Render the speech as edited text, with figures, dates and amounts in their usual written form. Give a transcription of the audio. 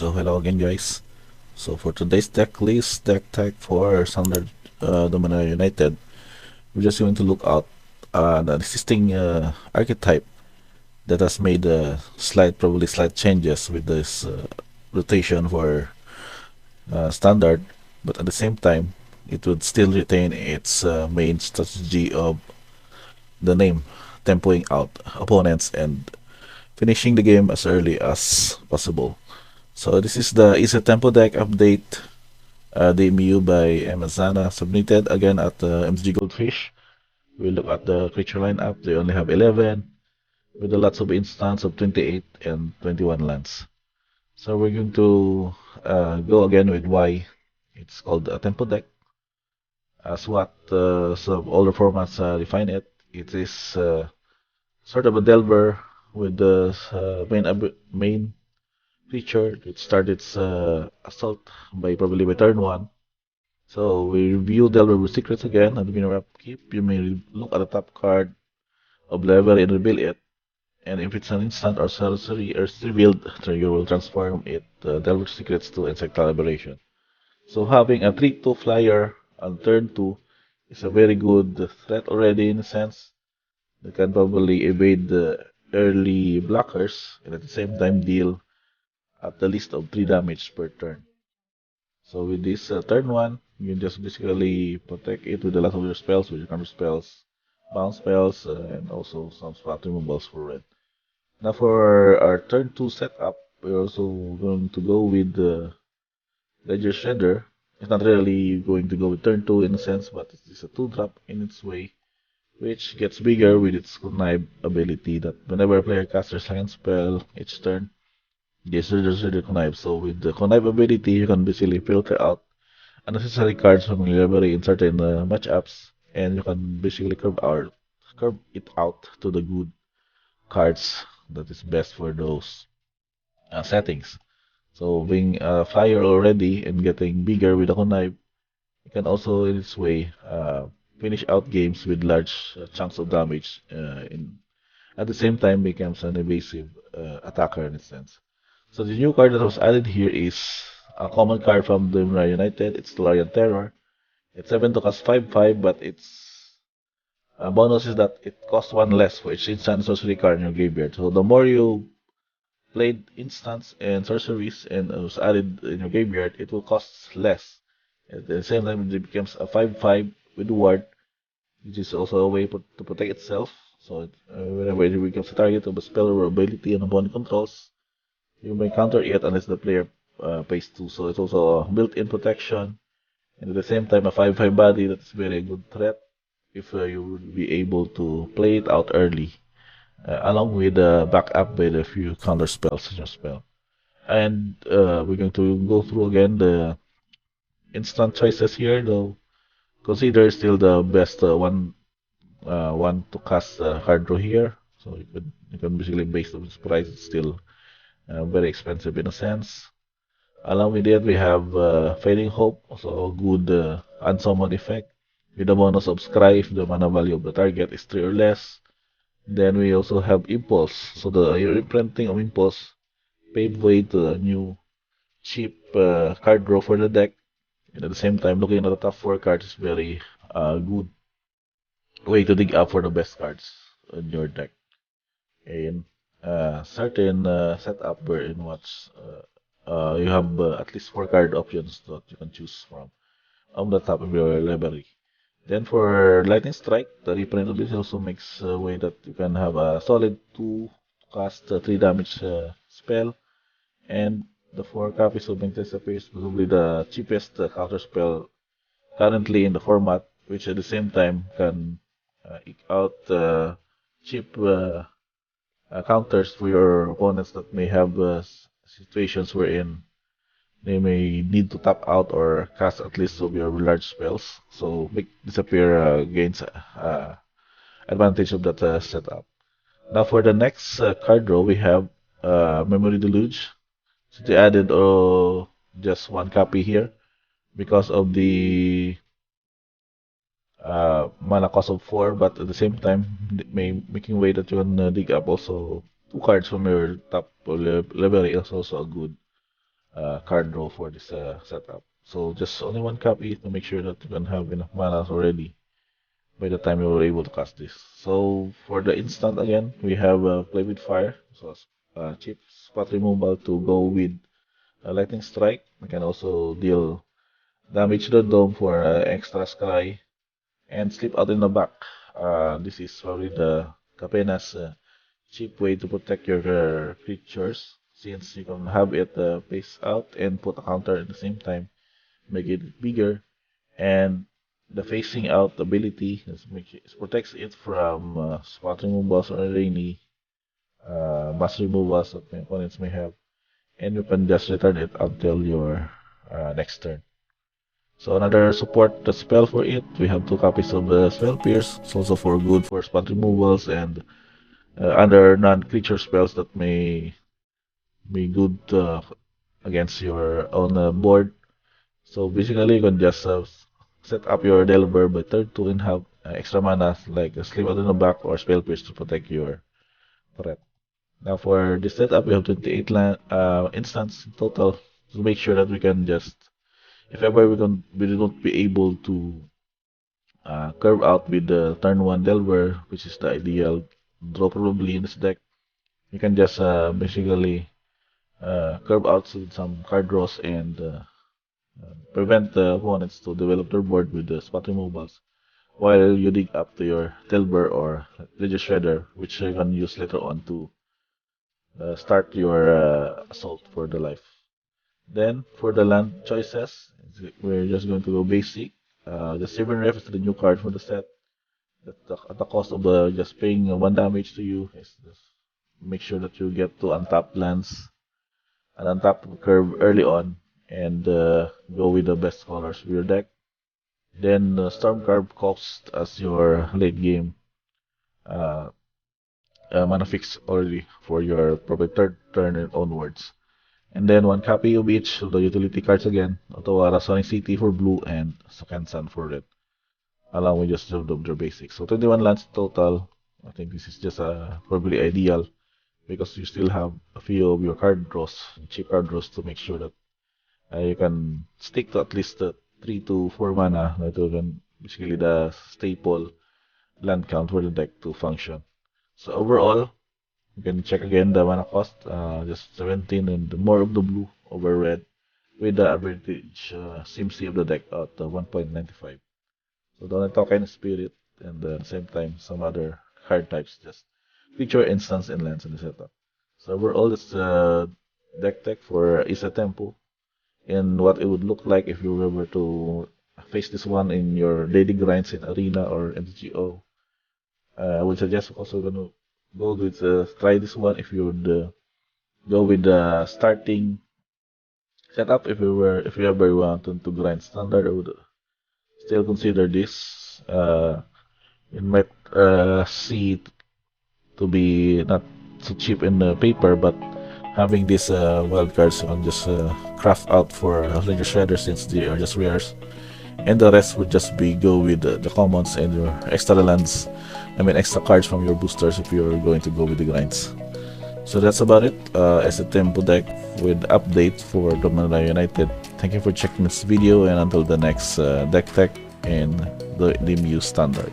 So hello again guys. So for today's deck list, deck tag for Standard Dominaria United, we're just going to look at the existing archetype that has made probably slight changes with this rotation for Standard, but at the same time, it would still retain its main strategy of the name, tempoing out opponents and finishing the game as early as possible. So this is the Izzet Tempo Deck update debut by Amazana, submitted again at MTG Goldfish. We look at the creature lineup. They only have 11 with a lots of instants of 28 and 21 lands. So we're going to go again with why it's called a tempo deck. As what some older formats define it, it is sort of a delver with the main creature which started its assault probably by turn 1. So we review Delver Secrets again at the beginning of upkeep. You may look at the top card of level and reveal it. And if it's an instant or sorcery or it's revealed, you will transform it, Delver Secrets, to Insectile Aberration. So having a 3/2 flyer on turn 2 is a very good threat already in a sense. You can probably evade the early blockers and at the same time deal at the least of 3 damage per turn. So with this turn 1, you can just basically protect it with a lot of your spells, with your counter spells, bounce spells, and also some spot removals for red. Now for our turn 2 setup, we're also going to go with the Ledger Shredder. It's not really going to go with turn 2 in a sense, but it's a 2-drop in its way, which gets bigger with its connive ability that whenever a player casts their second spell each turn, this is the connive. So with the connive ability, you can basically filter out unnecessary cards from your library in certain matchups, and you can basically curve it out to the good cards that is best for those settings. So being a flyer already and getting bigger with the connive, you can also in its way finish out games with large chunks of damage in at the same time becomes an evasive attacker in a sense. So the new card that was added here is a common card from the United. It's Liliana Terror. It's 7 to cast 5/5, but its bonus is that it costs 1 less for each instant sorcery card in your graveyard. So the more you played instants and sorceries and was added in your graveyard, it will cost less. At the same time, it becomes a 5/5 with ward, which is also a way to protect itself. So whenever it becomes a target of a spell or ability an opponent controls, you may counter it unless the player pays 2. So it's also a built-in protection. And at the same time, a 5/5 body that's very good threat if you would be able to play it out early, along with backup with a few counter spells in your spell. And we're going to go through again the instant choices here, though consider still the best one to cast hard draw here. So you can basically based on its price, it's still very expensive in a sense. Along with it, we have Fading Hope, also a good unsummon effect with the bonus of Scry if the mana value of the target is 3 or less. Then we also have Impulse, so the reprinting of Impulse paved way to a new cheap card draw for the deck. And at the same time, looking at the top 4 cards is very good way to dig up for the best cards in your deck. In certain setup wherein you have at least 4 card options that you can choose from on the top of your library. Then for Lightning Strike, the reprint of this also makes a way that you can have a solid 2 cast 3 damage spell, and the 4 copies of Magnesis appears probably the cheapest counter spell currently in the format, which at the same time can eke out cheap counters for your opponents that may have situations wherein they may need to tap out or cast at least of your large spells. So make disappear gains advantage of that setup. Now for the next card draw, we have Memory Deluge. So they added just 1 copy here because of the mana cost of 4, but at the same time, making way that you can dig up also 2 cards from your top library is also a good card draw for this setup. So just only one copy to make sure that you can have enough mana already by the time you were able to cast this. So for the instant again, we have Play with Fire, so cheap spot removal to go with Lightning Strike. We can also deal damage to the dome for extra scry and Sleep Out in the back. This is probably the Capena's cheap way to protect your creatures, since you can have it face out and put a counter at the same time, make it bigger, and the facing out ability protects it from spot removals or any mass removals that my opponents may have, and you can just return it until your next turn. So another support the spell for it, we have 2 copies of the Spell Pierce. It's also for good for spot removals and other non-creature spells that may be good against your own board. So basically, you can just set up your Delver by turn 2 and have extra mana like a Sleep Out in the Back or Spell Pierce to protect your threat. Now for this setup, we have 28 instants in total to make sure that we can just, if ever we don't be able to curve out with the turn 1 Delver, which is the ideal draw probably in this deck, you can just basically curve out with some card draws and prevent the opponents to develop their board with the spot removals while you dig up to your Delver or Ledger Shredder, which you can use later on to start your assault for the life. Then for the land choices, we're just going to go basic. The 7 Ref is the new card for the set. At the cost of just paying 1 damage to you, is just make sure that you get to untap lands and untap curve early on and go with the best colors for your deck. Then Storm card cost as your late game uh, mana fix already for your probably third turn and onwards. And then 1 copy of each of the utility cards again. Otawara Sonic City for blue and Sokensan for red. Along with just their basics. So 21 lands total. I think this is just probably ideal because you still have a few of your card draws, cheap card draws to make sure that you can stick to at least 3 to 4 mana. That will can basically the staple land count for the deck to function. So overall, you can check again the mana cost, just 17 and more of the blue over red with the average SimC of the deck at 1.95. So the only token is Spirit and at the same time some other card types just feature instance and lands in the setup. So overall, it's deck tech for Izzet Tempo and what it would look like if you were to face this one in your daily grinds in Arena or MTGO. I would suggest also gonna go with try this one if you would go with the starting setup. If you ever wanted to grind standard, I would still consider this. It might see it to be not so cheap in the paper, but having these wild cards, you can just craft out for Ledger Shredder since they are just rares. And the rest would just be go with the commons and your extra lands. I mean extra cards from your boosters if you're going to go with the grinds. So that's about it. Izzet Tempo Deck with update for Dominaria United. Thank you for checking this video and until the next deck tech and the MU standard.